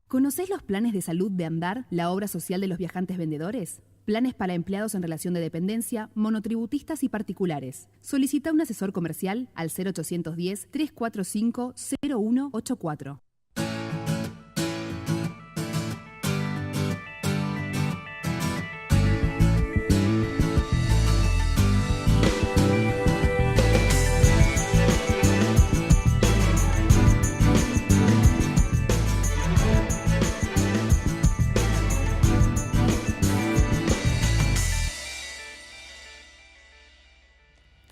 ¿Conocés los planes de salud de Andar, la obra social de los viajantes vendedores? Planes para empleados en relación de dependencia, monotributistas y particulares. Solicita un asesor comercial al 0810-345-0184.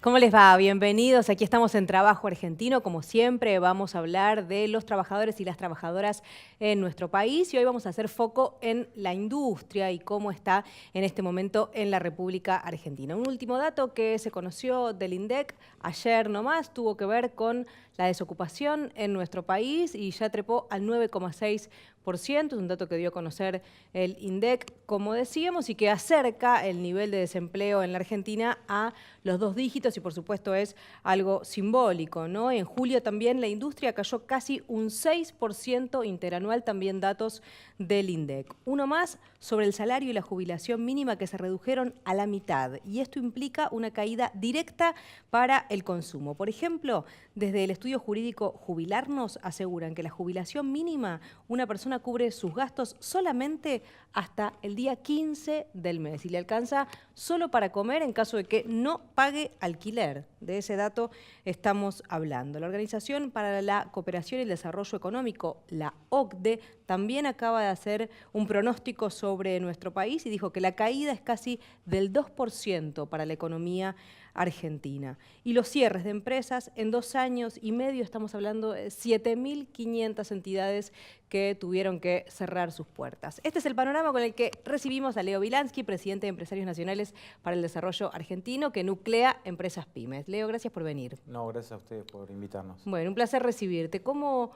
¿Cómo les va? Bienvenidos. Aquí estamos en Trabajo Argentino. Como siempre, vamos a hablar de los trabajadores y las trabajadoras en nuestro país y hoy vamos a hacer foco en la industria y cómo está en este momento en la República Argentina. Un último dato que se conoció del INDEC ayer nomás tuvo que ver con la desocupación en nuestro país y ya trepó al 9,6%. Es un dato que dio a conocer el INDEC, como decíamos, y que acerca el nivel de desempleo en la Argentina a los 2 dígitos y por supuesto es algo simbólico, ¿no? En julio también la industria cayó casi un 6% interanual, también datos del INDEC. Uno más sobre el salario y la jubilación mínima que se redujeron a la mitad y esto implica una caída directa para el consumo. Por ejemplo, desde el estudio jurídico Jubilarnos aseguran que la jubilación mínima, una persona cubre sus gastos solamente hasta el día 15 del mes y le alcanza solo para comer en caso de que no pague alquiler. De ese dato estamos hablando. La Organización para la Cooperación y el Desarrollo Económico, la OCDE, también acaba de hacer un pronóstico sobre nuestro país y dijo que la caída es casi del 2% para la economía argentina. Y los cierres de empresas, en 2 años y medio estamos hablando de 7.500 entidades que tuvieron que cerrar sus puertas. Este es el panorama con el que recibimos a Leo Wilansky, presidente de Empresarios Nacionales para el Desarrollo Argentino, que nuclea empresas pymes. Leo, gracias por venir. No, gracias a ustedes por invitarnos. Bueno, un placer recibirte. ¿Cómo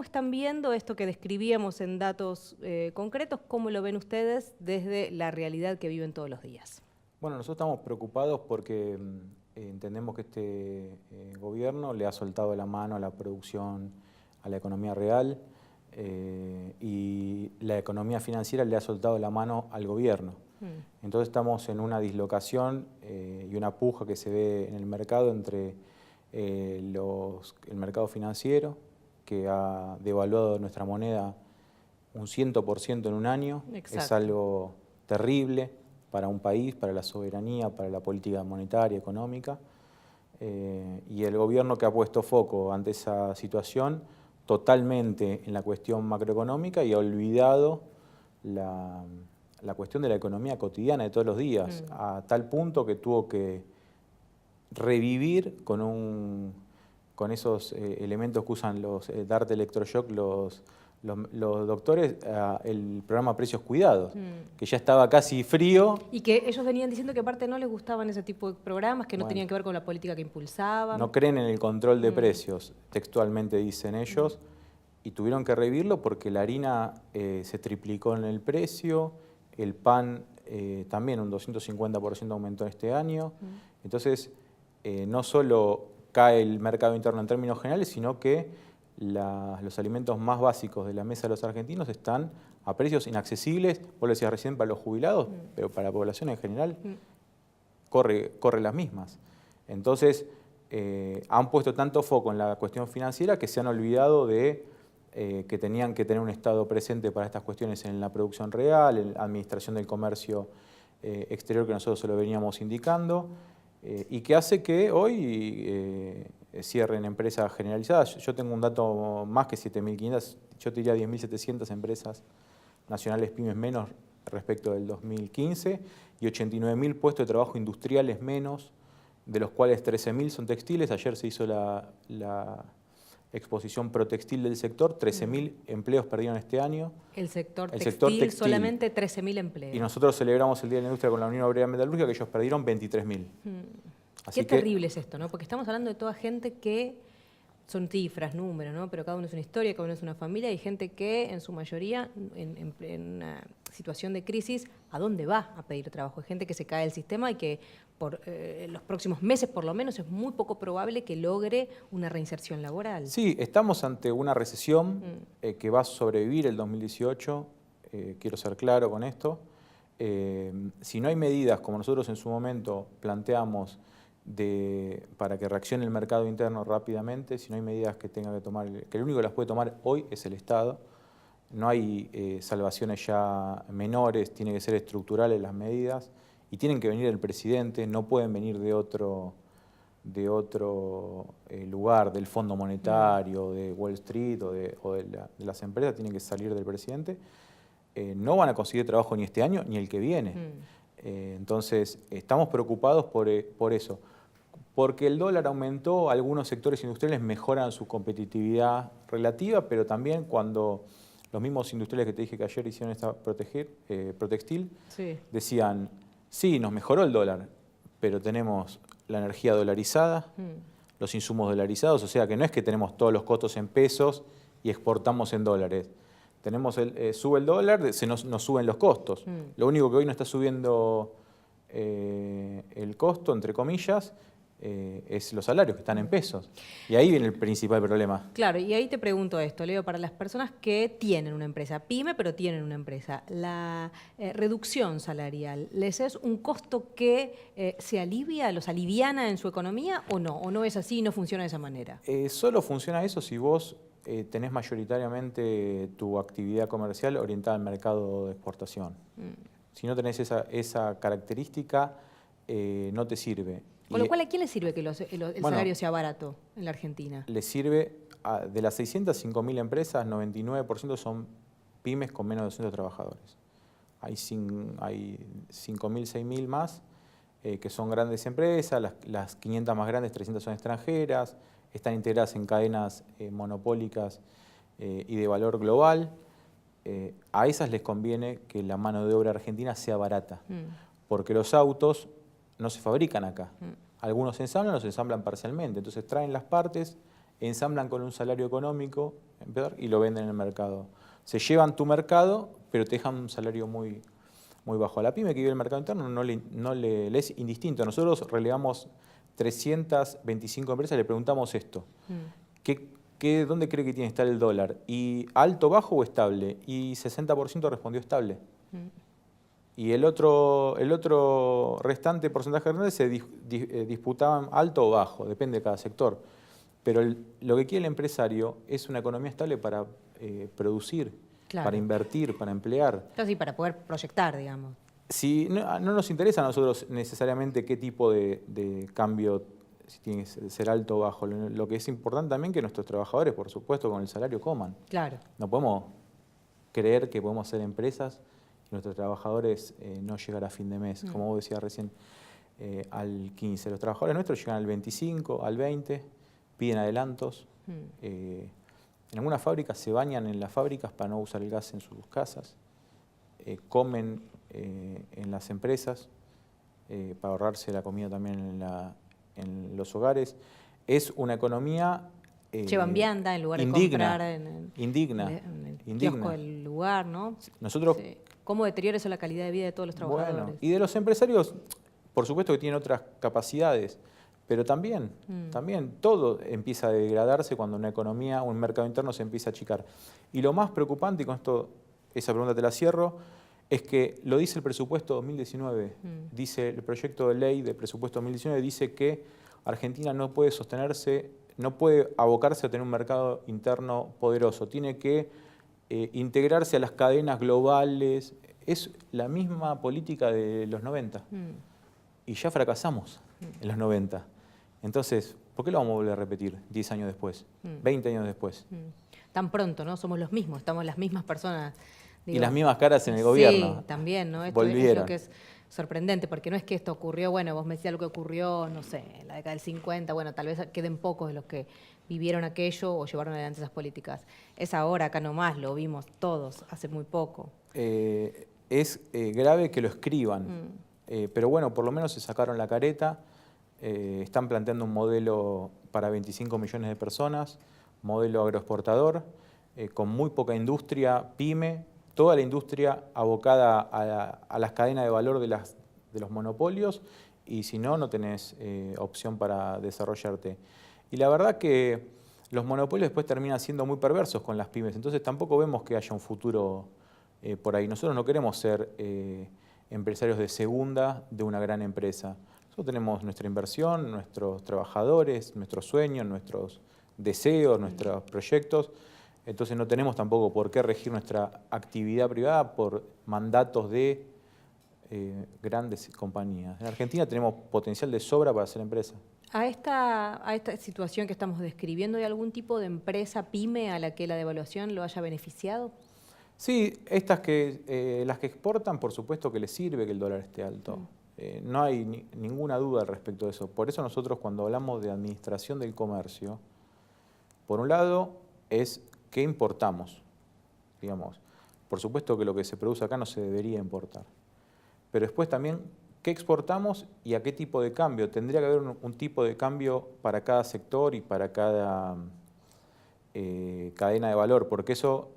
están viendo esto que describíamos en datos concretos? ¿Cómo lo ven ustedes desde la realidad que viven todos los días? Bueno, nosotros estamos preocupados porque entendemos que este gobierno le ha soltado la mano a la producción, a la economía real y la economía financiera le ha soltado la mano al gobierno. Entonces estamos en una dislocación y una puja que se ve en el mercado entre el mercado financiero, que ha devaluado nuestra moneda un 100% en un año. Exacto. Es algo terrible para un país, para la soberanía, para la política monetaria, económica, y el gobierno que ha puesto foco ante esa situación totalmente en la cuestión macroeconómica y ha olvidado la cuestión de la economía cotidiana de todos los días, a tal punto que tuvo que revivir con esos elementos que usan los Dart Electroshock, los doctores, el programa Precios Cuidados, que ya estaba casi frío. Y que ellos venían diciendo que aparte no les gustaban ese tipo de programas, que no tenían que ver con la política que impulsaban. No creen en el control de precios, textualmente dicen ellos, y tuvieron que revivirlo porque la harina se triplicó en el precio, el pan también un 250% aumentó este año. Entonces, no solo cae el mercado interno en términos generales, sino que los alimentos más básicos de la mesa de los argentinos están a precios inaccesibles, vos lo decías recién, para los jubilados, pero para la población en general corre las mismas. Entonces, han puesto tanto foco en la cuestión financiera que se han olvidado de que tenían que tener un Estado presente para estas cuestiones en la producción real, en la administración del comercio exterior que nosotros se lo veníamos indicando, y que hace que hoy cierren empresas generalizadas. Yo tengo un dato más que 7.500, yo te diría 10.700 empresas nacionales pymes menos respecto del 2015 y 89.000 puestos de trabajo industriales menos, de los cuales 13.000 son textiles. Ayer se hizo la exposición protextil del sector, 13.000 empleos perdieron este año. El sector textil solamente 13.000 empleos. Y nosotros celebramos el Día de la Industria con la Unión Obrera Metalúrgica, que ellos perdieron 23.000. Qué terrible es esto, ¿no? Porque estamos hablando de toda gente que son cifras, números, ¿no? Pero cada uno es una historia, cada uno es una familia. Hay gente que, en su mayoría, en una situación de crisis, ¿a dónde va a pedir trabajo? Hay gente que se cae del sistema y que por los próximos meses, por lo menos, es muy poco probable que logre una reinserción laboral. Sí, estamos ante una recesión que va a sobrevivir el 2018, quiero ser claro con esto. Si no hay medidas, como nosotros en su momento planteamos, para que reaccione el mercado interno rápidamente, si no hay medidas que tenga que tomar, que el único que las puede tomar hoy es el Estado, no hay salvaciones ya menores, tienen que ser estructurales las medidas y tienen que venir del presidente, no pueden venir de otro lugar, del Fondo Monetario, de Wall Street o de las empresas, tienen que salir del presidente. No van a conseguir trabajo ni este año ni el que viene. Entonces, estamos preocupados por eso. Porque el dólar aumentó, algunos sectores industriales mejoran su competitividad relativa, pero también cuando los mismos industriales que te dije que ayer hicieron esta Protextil, sí, decían, sí, nos mejoró el dólar, pero tenemos la energía dolarizada, los insumos dolarizados, o sea que no es que tenemos todos los costos en pesos y exportamos en dólares. Tenemos sube el dólar, nos suben los costos. Lo único que hoy no está subiendo el costo, entre comillas, es los salarios que están en pesos. Y ahí viene el principal problema. Claro, y ahí te pregunto esto, Leo, para las personas que tienen una empresa, pyme, pero tienen una empresa, la reducción salarial, ¿les es un costo que se alivia, los aliviana en su economía o no es así y no funciona de esa manera? Solo funciona eso si vos tenés mayoritariamente tu actividad comercial orientada al mercado de exportación. Si no tenés esa característica, no te sirve. Con lo cual, ¿a quién le sirve que el salario sea barato en la Argentina? Le sirve, de las 605.000 empresas, 99% son pymes con menos de 200 trabajadores. Hay 5.000, 6.000 más que son grandes empresas, las 500 más grandes, 300 son extranjeras, están integradas en cadenas monopólicas y de valor global. A esas les conviene que la mano de obra argentina sea barata, porque los autos no se fabrican acá. Algunos se ensamblan o se ensamblan parcialmente. Entonces traen las partes, ensamblan con un salario económico y lo venden en el mercado. Se llevan tu mercado, pero te dejan un salario muy, muy bajo. A la pyme que vive el mercado interno no le es indistinto. Nosotros relegamos 325 empresas, le preguntamos esto. ¿Dónde cree que tiene que estar el dólar? ¿Y alto, bajo o estable? Y 60% respondió estable. Y el otro restante porcentaje grande se disputaban alto o bajo, depende de cada sector. Pero lo que quiere el empresario es una economía estable para producir, claro, para invertir, para emplear. Claro, sí, para poder proyectar, digamos. Si no nos interesa a nosotros necesariamente qué tipo de cambio, si tiene que ser alto o bajo. Lo que es importante también es que nuestros trabajadores, por supuesto, con el salario coman. Claro. No podemos creer que podemos hacer empresas nuestros trabajadores no llegar a fin de mes, como vos decías recién, al 15. Los trabajadores nuestros llegan al 25, al 20, piden adelantos. En algunas fábricas se bañan en las fábricas para no usar el gas en sus casas, comen en las empresas para ahorrarse la comida también en los hogares. Es una economía llevan vianda en lugar de comprar en el kiosco del lugar, ¿no? Nosotros, sí. ¿Cómo deteriora eso la calidad de vida de todos los trabajadores? Bueno, y de los empresarios, por supuesto que tienen otras capacidades, pero también todo empieza a degradarse cuando una economía, un mercado interno se empieza a achicar. Y lo más preocupante, y con esto, esa pregunta te la cierro, es que lo dice el presupuesto 2019, dice el proyecto de ley de presupuesto 2019, dice que Argentina no puede sostenerse, no puede abocarse a tener un mercado interno poderoso, tiene que integrarse a las cadenas globales. Es la misma política de los 90 y ya fracasamos en los 90. Entonces, ¿por qué lo vamos a volver a repetir 10 años después, 20 años después? Tan pronto, ¿no? Somos los mismos, estamos las mismas personas. Digo, y las mismas caras en el gobierno. Sí, también, ¿no? Esto es lo que es sorprendente, porque no es que esto ocurrió, bueno, vos me decías lo que ocurrió, no sé, en la década del 50, bueno, tal vez queden pocos de los que vivieron aquello o llevaron adelante esas políticas. Es ahora, acá nomás, lo vimos todos, hace muy poco. Es grave que lo escriban, pero bueno, por lo menos se sacaron la careta, están planteando un modelo para 25 millones de personas, modelo agroexportador, con muy poca industria, pyme, toda la industria abocada a las cadenas de valor de los monopolios, y si no, no tenés opción para desarrollarte. Y la verdad que los monopolios después terminan siendo muy perversos con las pymes, entonces tampoco vemos que haya un futuro por ahí. Nosotros no queremos ser empresarios de segunda de una gran empresa. Nosotros tenemos nuestra inversión, nuestros trabajadores, nuestros sueños, nuestros deseos, nuestros proyectos. Entonces no tenemos tampoco por qué regir nuestra actividad privada por mandatos de grandes compañías. En Argentina tenemos potencial de sobra para ser empresa. A esta situación que estamos describiendo, ¿hay algún tipo de empresa pyme a la que la devaluación lo haya beneficiado? Sí, las que exportan, por supuesto que les sirve que el dólar esté alto. No hay ninguna duda al respecto de eso. Por eso nosotros cuando hablamos de administración del comercio, por un lado es qué importamos, digamos. Por supuesto que lo que se produce acá no se debería importar. Pero después también qué exportamos y a qué tipo de cambio. Tendría que haber un tipo de cambio para cada sector y para cada cadena de valor, porque eso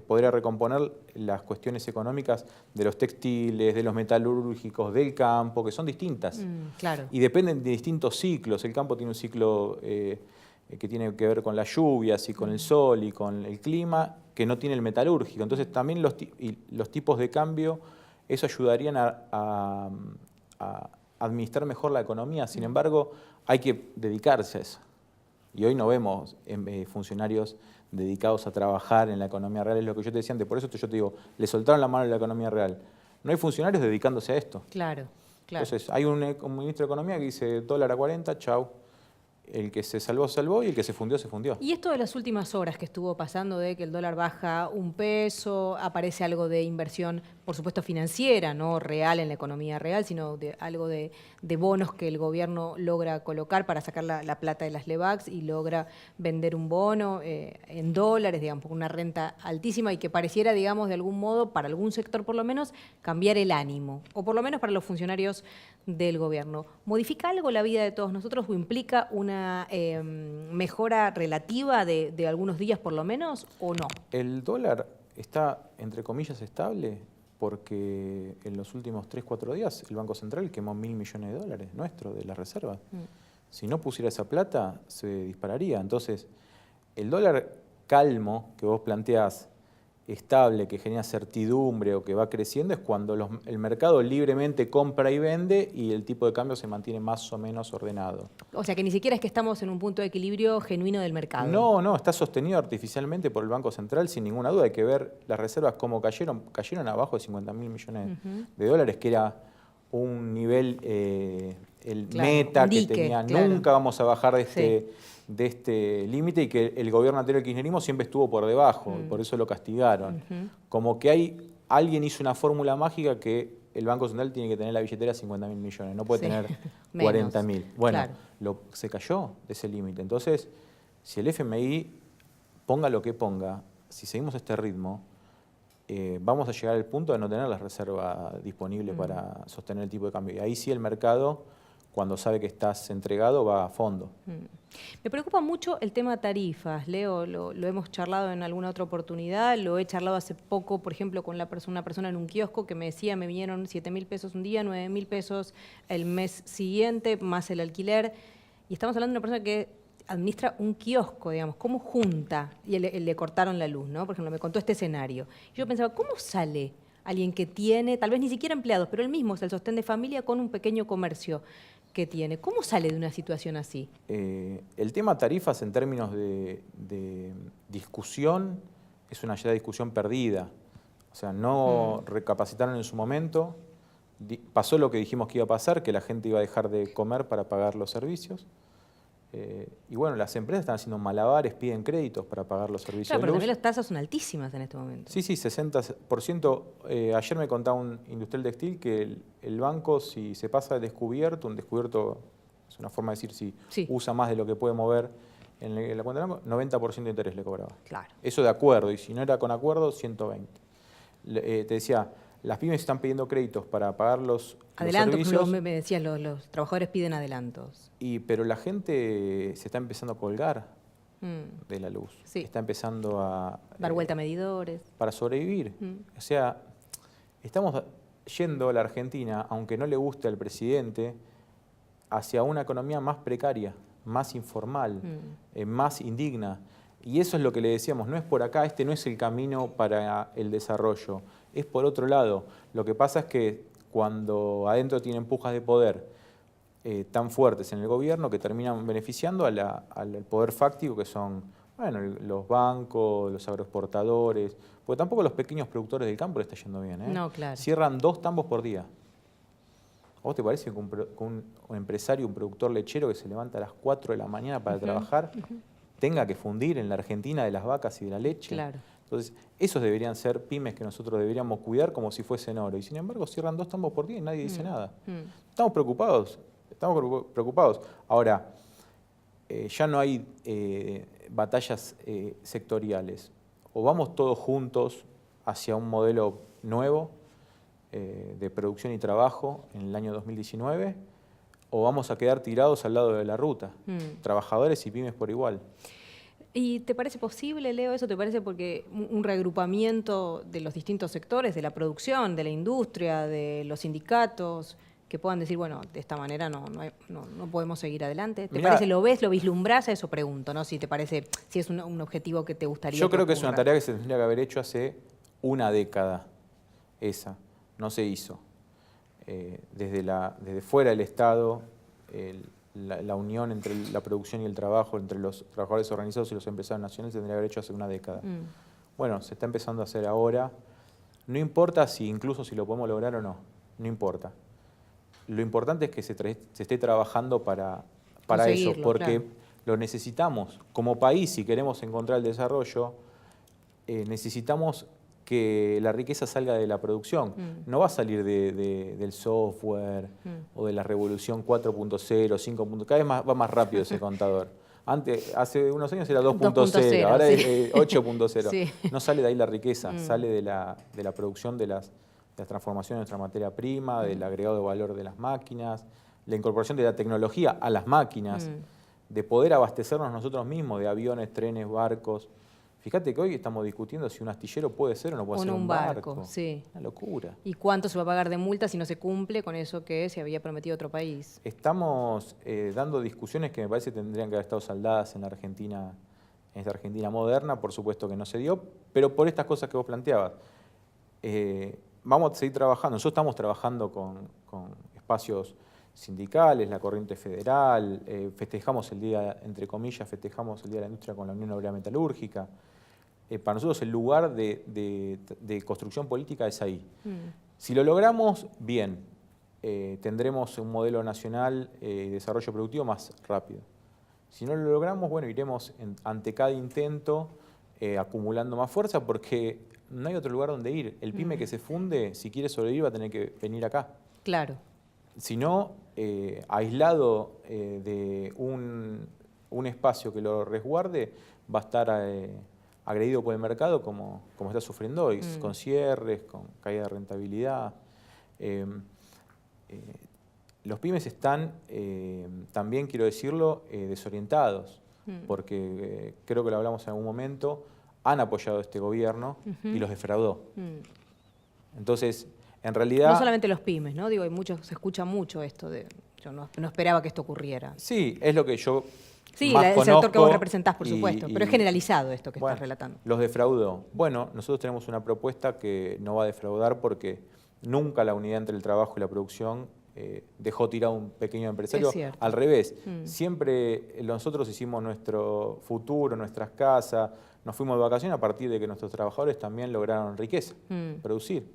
podría recomponer las cuestiones económicas de los textiles, de los metalúrgicos, del campo, que son distintas. Claro. Y dependen de distintos ciclos. El campo tiene un ciclo que tiene que ver con las lluvias y con el sol y con el clima, que no tiene el metalúrgico. Entonces también los tipos de cambio, eso ayudarían a administrar mejor la economía. Sin embargo, hay que dedicarse a eso. Y hoy no vemos funcionarios dedicados a trabajar en la economía real, es lo que yo te decía antes. Por eso yo te digo, le soltaron la mano a la economía real. No hay funcionarios dedicándose a esto. Claro, claro. Entonces, hay un ministro de Economía que dice dólar a 40, chau. El que se salvó, salvó, y el que se fundió, se fundió. Y esto de las últimas horas que estuvo pasando de que el dólar baja un peso, aparece algo de inversión, por supuesto financiera, no real en la economía real, sino algo de bonos que el gobierno logra colocar para sacar la plata de las LEVAX y logra vender un bono en dólares, digamos, con una renta altísima y que pareciera, digamos, de algún modo, para algún sector por lo menos, cambiar el ánimo, o por lo menos para los funcionarios del gobierno. ¿Modifica algo la vida de todos nosotros o implica una mejora relativa de algunos días por lo menos o no? El dólar está, entre comillas, estable porque en los últimos 3-4 días el Banco Central quemó 1.000 millones de dólares nuestros de las reservas. Si no pusiera esa plata, se dispararía. Entonces, el dólar calmo que vos planteás, estable, que genera certidumbre o que va creciendo, es cuando el mercado libremente compra y vende y el tipo de cambio se mantiene más o menos ordenado. O sea que ni siquiera es que estamos en un punto de equilibrio genuino del mercado. No, está sostenido artificialmente por el Banco Central sin ninguna duda. Hay que ver las reservas cómo cayeron abajo de 50.000 millones de dólares, que era un nivel, meta que tenía. Claro. Nunca vamos a bajar de este límite, y que el gobierno anterior del kirchnerismo siempre estuvo por debajo, y por eso lo castigaron. Como que alguien hizo una fórmula mágica que el Banco Central tiene que tener la billetera 50.000 millones, no puede tener 40.000. Bueno, claro. Se cayó de ese límite. Entonces, si el FMI ponga lo que ponga, si seguimos este ritmo, vamos a llegar al punto de no tener las reservas disponibles para sostener el tipo de cambio. Y ahí sí el mercado, cuando sabe que estás entregado, va a fondo. Me preocupa mucho el tema tarifas, Leo, lo hemos charlado en alguna otra oportunidad, lo he charlado hace poco, por ejemplo, con una persona en un kiosco que me decía, me vinieron 7.000 pesos un día, 9.000 pesos el mes siguiente, más el alquiler, y estamos hablando de una persona que administra un kiosco, digamos, ¿cómo junta? Y le cortaron la luz, ¿no? Por ejemplo, me contó este escenario. Yo pensaba, ¿cómo sale alguien que tiene, tal vez ni siquiera empleados, pero él mismo es el sostén de familia con un pequeño comercio que tiene? ¿Cómo sale de una situación así? El tema tarifas en términos de discusión es una ya discusión perdida. O sea, no recapacitaron en su momento. Pasó lo que dijimos que iba a pasar, que la gente iba a dejar de comer para pagar los servicios. Y bueno, las empresas están haciendo malabares, piden créditos para pagar los servicios de luz. Pero también las tasas son altísimas en este momento. Sí, 60%. Ayer me contaba un industrial textil que el banco, si se pasa de descubierto, un descubierto es una forma de decir si usa más de lo que puede mover en la cuenta del banco, 90% de interés le cobraba. Claro. Eso de acuerdo, y si no era con acuerdo, 120. Te decía, las pymes están pidiendo créditos para pagar los Adelantos, servicios. me decías, los trabajadores piden adelantos. Pero la gente se está empezando a colgar de la luz. Sí. Está empezando a... Dar vuelta a medidores. Para sobrevivir. O sea, estamos yendo a la Argentina, aunque no le guste al presidente, hacia una economía más precaria, más informal, más indigna. Y eso es lo que le decíamos, no es por acá, este no es el camino para el desarrollo, es por otro lado. Lo que pasa es que cuando adentro tienen pujas de poder tan fuertes en el gobierno que terminan beneficiando al poder fáctico, que son los bancos, los agroexportadores, porque tampoco los pequeños productores del campo le está yendo bien. No, claro. Cierran 2 tambos por día. ¿A vos te parece que un empresario, un productor lechero que se levanta a las 4 de la mañana para trabajar, tenga que fundir en la Argentina de las vacas y de la leche? Claro. Entonces, esos deberían ser pymes que nosotros deberíamos cuidar como si fuesen oro. Y sin embargo, cierran 2 tambos por día y nadie dice nada. Estamos preocupados. Ahora, ya no hay batallas sectoriales. O vamos todos juntos hacia un modelo nuevo de producción y trabajo en el año 2019, o vamos a quedar tirados al lado de la ruta, trabajadores y pymes por igual. ¿Y te parece posible, Leo, eso? ¿Te parece porque un reagrupamiento de los distintos sectores, de la producción, de la industria, de los sindicatos, que puedan decir, bueno, de esta manera no podemos seguir adelante? ¿Te parece, lo ves, lo vislumbrás? A eso pregunto, ¿no? Si te parece, si es un objetivo que te gustaría. Yo creo que es una tarea que se tendría que haber hecho hace una década, esa. No se hizo. Desde fuera del Estado, la unión entre la producción y el trabajo, entre los trabajadores organizados y los empresarios nacionales, se tendría que haber hecho hace una década. Bueno, se está empezando a hacer ahora. No importa incluso si lo podemos lograr o no, no importa. Lo importante es que se esté trabajando para eso, porque lo necesitamos. Como país, si queremos encontrar el desarrollo, necesitamos que la riqueza salga de la producción. No va a salir del software o de la revolución 4.0, 5.0. Cada vez va más rápido ese contador. Hace unos años era 2.0, ahora es 8.0. Sí. No sale de ahí la riqueza, sale de la producción de las transformaciones de nuestra materia prima, del agregado de valor de las máquinas, la incorporación de la tecnología a las máquinas, de poder abastecernos nosotros mismos de aviones, trenes, barcos. Fíjate que hoy estamos discutiendo si un astillero puede ser o no puede ser un barco. Sí. Una locura. ¿Y cuánto se va a pagar de multa si no se cumple con eso que se había prometido otro país? Estamos dando discusiones que me parece que tendrían que haber estado saldadas en la Argentina, en esta Argentina moderna. Por supuesto que no se dio, pero por estas cosas que vos planteabas. Vamos a seguir trabajando. Nosotros estamos trabajando con espacios sindicales, la corriente federal, festejamos el día, entre comillas, festejamos el Día de la Industria con la Unión Obrera Metalúrgica. Para nosotros el lugar de construcción política es ahí. Si lo logramos, bien, tendremos un modelo nacional de desarrollo productivo más rápido. Si no lo logramos, bueno, iremos ante cada intento acumulando más fuerza porque no hay otro lugar donde ir. El pyme que se funde, si quiere sobrevivir, va a tener que venir acá. Claro. Si no, aislado de un espacio que lo resguarde, va a estar agredido por el mercado como está sufriendo hoy, con cierres, con caída de rentabilidad. Los pymes están, también quiero decirlo, desorientados, porque creo que lo hablamos en algún momento, han apoyado a este gobierno y los defraudó. Entonces, en realidad... No solamente los pymes, ¿no? Digo, se escucha mucho esto de... Yo no esperaba que esto ocurriera. Sí, es lo que yo sí, más el conozco sector que vos representás, por supuesto, pero es generalizado esto que estás relatando. Los defraudó. Bueno, nosotros tenemos una propuesta que no va a defraudar porque nunca la unidad entre el trabajo y la producción dejó tirado un pequeño empresario. Al revés, siempre nosotros hicimos nuestro futuro, nuestras casas, nos fuimos de vacaciones a partir de que nuestros trabajadores también lograron riqueza, producir.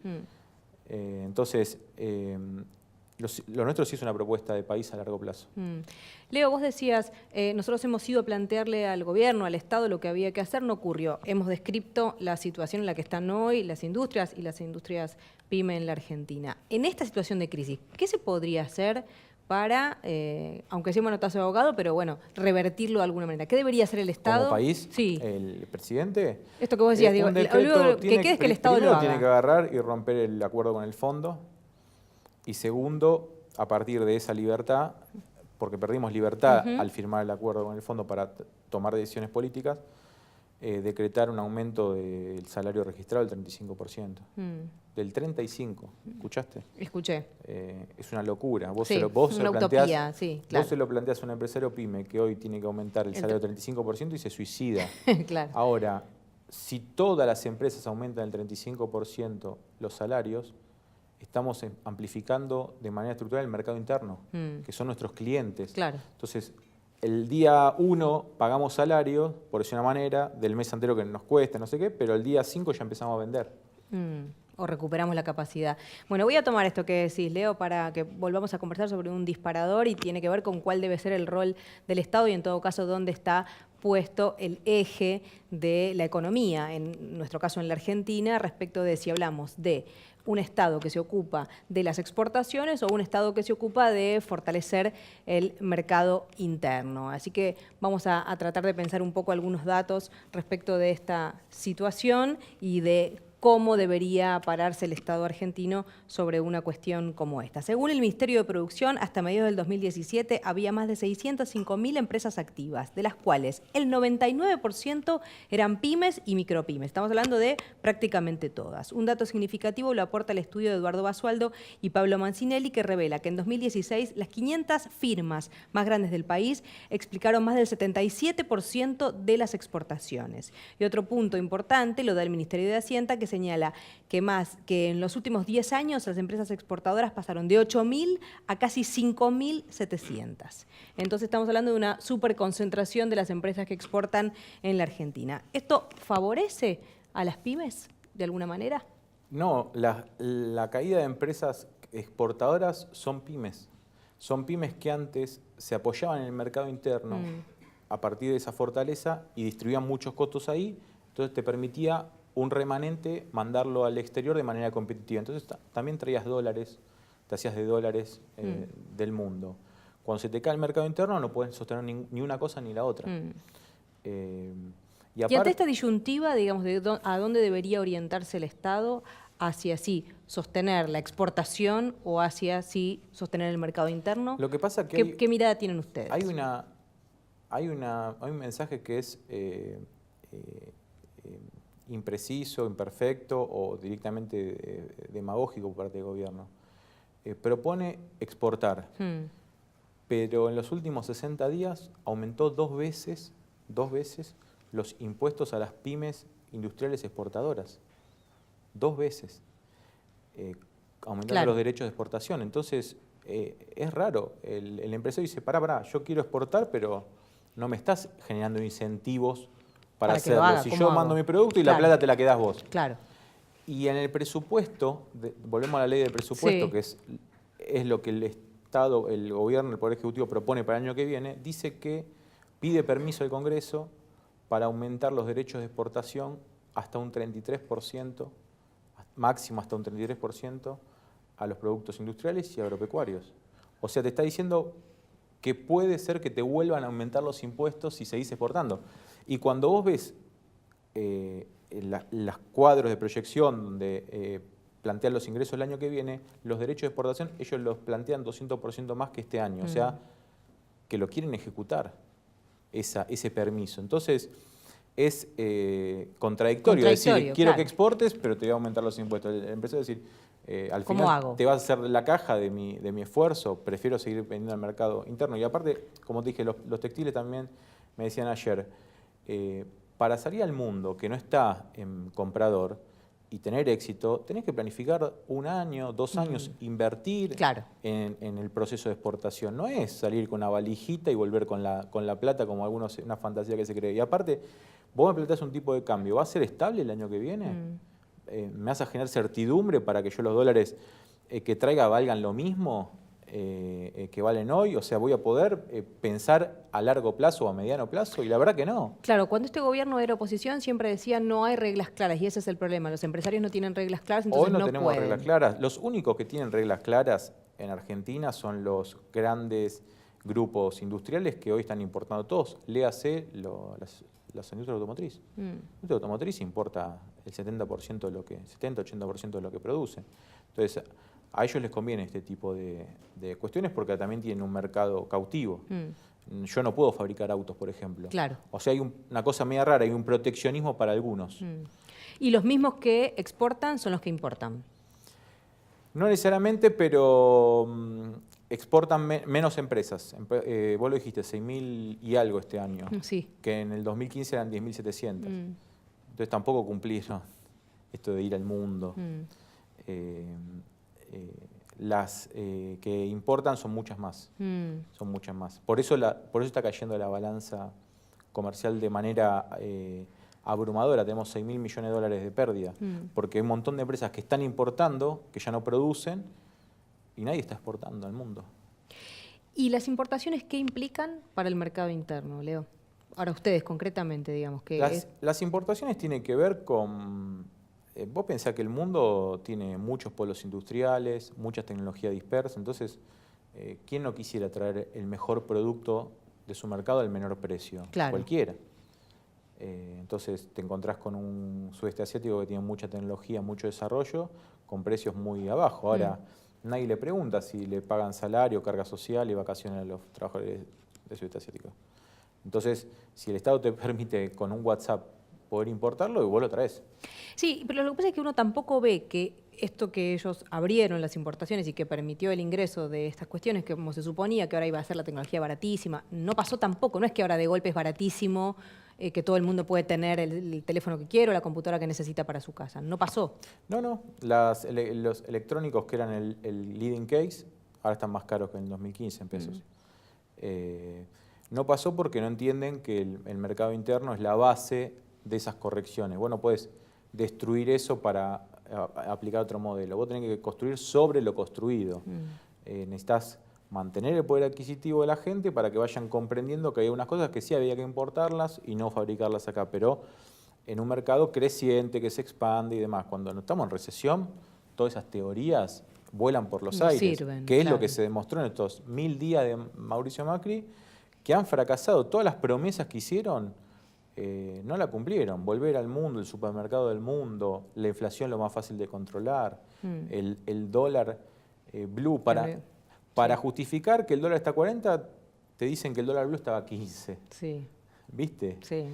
Entonces, lo nuestro sí es una propuesta de país a largo plazo. Leo, vos decías, nosotros hemos ido a plantearle al gobierno, al Estado, lo que había que hacer, no ocurrió. Hemos descrito la situación en la que están hoy las industrias y las industrias PYME en la Argentina. En esta situación de crisis, ¿qué se podría hacer para, aunque sea un manotazo de abogado, pero bueno, revertirlo de alguna manera? ¿Qué debería hacer el Estado? Como país, sí. el presidente. Esto que vos decías, digo, lo único que quede es que el Estado lo haga. Tiene que agarrar y romper el acuerdo con el fondo. Y segundo, a partir de esa libertad, porque perdimos libertad al firmar el acuerdo con el fondo para tomar decisiones políticas, decretar un aumento del salario registrado del 35%. Del 35%, ¿escuchaste? Escuché. Es una locura. Vos sí, se lo utopía, sí, claro. Vos se lo planteás a un empresario pyme que hoy tiene que aumentar el salario del 35% y se suicida. Claro. Ahora, si todas las empresas aumentan el 35% los salarios, estamos amplificando de manera estructural el mercado interno, que son nuestros clientes. Claro. Entonces, el día 1 pagamos salarios, por decir una manera, del mes anterior que nos cuesta, no sé qué, pero el día 5 ya empezamos a vender. O recuperamos la capacidad. Bueno, voy a tomar esto que decís, Leo, para que volvamos a conversar sobre un disparador y tiene que ver con cuál debe ser el rol del Estado y en todo caso dónde está puesto el eje de la economía, en nuestro caso en la Argentina, respecto de si hablamos de un Estado que se ocupa de las exportaciones o un Estado que se ocupa de fortalecer el mercado interno. Así que vamos a tratar de pensar un poco algunos datos respecto de esta situación y de cómo debería pararse el Estado argentino sobre una cuestión como esta. Según el Ministerio de Producción, hasta mediados del 2017 había más de 605.000 empresas activas, de las cuales el 99% eran pymes y micropymes. Estamos hablando de prácticamente todas. Un dato significativo lo aporta el estudio de Eduardo Basualdo y Pablo Mancinelli, que revela que en 2016 las 500 firmas más grandes del país explicaron más del 77% de las exportaciones. Y otro punto importante lo da el Ministerio de Hacienda, que señala que en los últimos 10 años las empresas exportadoras pasaron de 8.000 a casi 5.700. Entonces estamos hablando de una superconcentración de las empresas que exportan en la Argentina. ¿Esto favorece a las pymes de alguna manera? No, la caída de empresas exportadoras son pymes. Son pymes que antes se apoyaban en el mercado interno a partir de esa fortaleza y distribuían muchos costos ahí, entonces te permitía un remanente mandarlo al exterior de manera competitiva. Entonces también traías dólares, te hacías de dólares del mundo. Cuando se te cae el mercado interno no puedes sostener ni una cosa ni la otra. Y ante esta disyuntiva, digamos, ¿a dónde debería orientarse el Estado? ¿Hacia sí sostener la exportación o hacia sí sostener el mercado interno? Lo que pasa que ¿Qué mirada tienen ustedes? Hay un mensaje que es impreciso, imperfecto o directamente demagógico por parte del gobierno. Propone exportar, pero en los últimos 60 días aumentó dos veces los impuestos a las pymes industriales exportadoras. 2 veces. Aumentando los derechos de exportación. Entonces, es raro. El empresario dice, pará, yo quiero exportar, pero no me estás generando incentivos para hacerlo. Si yo mando mi producto y la plata te la quedás vos. Claro. Y en el presupuesto, volvemos a la ley del presupuesto, que es lo que el Estado, el gobierno, el Poder Ejecutivo propone para el año que viene, dice que pide permiso al Congreso para aumentar los derechos de exportación hasta un 33%, máximo hasta un 33% a los productos industriales y agropecuarios. O sea, te está diciendo que puede ser que te vuelvan a aumentar los impuestos si seguís exportando. Y cuando vos ves los cuadros de proyección donde plantean los ingresos el año que viene, los derechos de exportación, ellos los plantean 200% más que este año. O sea, que lo quieren ejecutar, ese permiso. Entonces, es contradictorio decir, quiero que exportes, pero te voy a aumentar los impuestos. Empezó a decir, al final te vas a hacer la caja de mi esfuerzo, prefiero seguir vendiendo al mercado interno. Y aparte, como te dije, los textiles también me decían ayer, para salir al mundo que no está en comprador y tener éxito, tenés que planificar 1 año, 2 años, invertir en el proceso de exportación. No es salir con una valijita y volver con la plata como algunos, una fantasía que se cree. Y aparte, vos me planteás un tipo de cambio, ¿va a ser estable el año que viene? ¿Me vas a generar certidumbre para que yo los dólares que traiga valgan lo mismo que valen hoy? O sea, ¿voy a poder pensar a largo plazo o a mediano plazo? Y la verdad que no. Claro, cuando este gobierno era oposición siempre decía no hay reglas claras y ese es el problema. Los empresarios no tienen reglas claras, entonces hoy no tenemos reglas claras. Los únicos que tienen reglas claras en Argentina son los grandes grupos industriales que hoy están importando todos. Léase las industrias automotriz. La industria automotriz importa el 70% de lo que, 70-80% de lo que produce. Entonces, a ellos les conviene este tipo de cuestiones porque también tienen un mercado cautivo. Yo no puedo fabricar autos, por ejemplo. Claro. O sea, hay una cosa media rara, hay un proteccionismo para algunos. ¿Y los mismos que exportan son los que importan? No necesariamente, pero exportan menos empresas. Vos lo dijiste, 6.000 y algo este año. Sí. Que en el 2015 eran 10.700. Entonces tampoco cumplieron esto de ir al mundo. Las que importan son muchas más. Son muchas más. Por eso está cayendo la balanza comercial de manera abrumadora. Tenemos 6.000 millones de dólares de pérdida. Porque hay un montón de empresas que están importando, que ya no producen, y nadie está exportando al mundo. ¿Y las importaciones qué implican para el mercado interno, Leo? Ahora ustedes concretamente, digamos. Las importaciones tienen que ver con... vos pensás que el mundo tiene muchos polos industriales, mucha tecnología dispersa, entonces, ¿quién no quisiera traer el mejor producto de su mercado al menor precio? Claro. Cualquiera. Entonces te encontrás con un sudeste asiático que tiene mucha tecnología, mucho desarrollo, con precios muy abajo. Ahora, nadie le pregunta si le pagan salario, carga social y vacaciones a los trabajadores del sudeste asiático. Entonces, si el Estado te permite con un WhatsApp poder importarlo, vos lo traes. Sí, pero lo que pasa es que uno tampoco ve que esto que ellos abrieron las importaciones y que permitió el ingreso de estas cuestiones, que como se suponía que ahora iba a ser la tecnología baratísima, no pasó tampoco. No es que ahora de golpe es baratísimo, que todo el mundo puede tener el teléfono que quiere o la computadora que necesita para su casa. No pasó. No. Los electrónicos que eran el leading case, ahora están más caros que en 2015 en pesos. No pasó porque no entienden que el mercado interno es la base de esas correcciones. Vos no podés destruir eso para aplicar otro modelo. Vos tenés que construir sobre lo construido. Necesitas mantener el poder adquisitivo de la gente para que vayan comprendiendo que hay unas cosas que sí había que importarlas y no fabricarlas acá, pero en un mercado creciente que se expande y demás. Cuando no estamos en recesión, todas esas teorías vuelan por los aires, sirven, que es claro. lo que se demostró en estos 1000 días de Mauricio Macri, que han fracasado. Todas las promesas que hicieron no la cumplieron. Volver al mundo, el supermercado del mundo, la inflación lo más fácil de controlar, el dólar blue para justificar que el dólar está a 40, te dicen que el dólar blue estaba a 15. Sí. ¿Viste? Sí.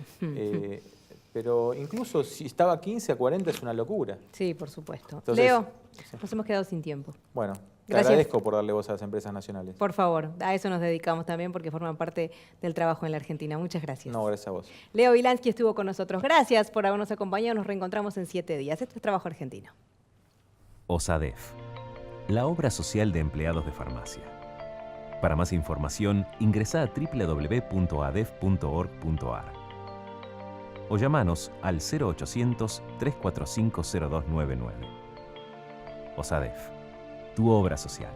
Pero incluso si estaba a 15, a 40 es una locura. Sí, por supuesto. Entonces, Leo, sí. nos hemos quedado sin tiempo. Bueno, te Gracias. agradezco por darle voz a las empresas nacionales. Por favor, a eso nos dedicamos también porque forman parte del trabajo en la Argentina. Muchas gracias. No, gracias a vos. Leo Vilansky estuvo con nosotros. Gracias por habernos acompañado. Nos reencontramos en 7 días. Esto es Trabajo Argentino. OSADEF, la obra social de empleados de farmacia. Para más información, ingresá a www.adef.org.ar o llamanos al 0800-345-0299. OSADEF, tu obra social.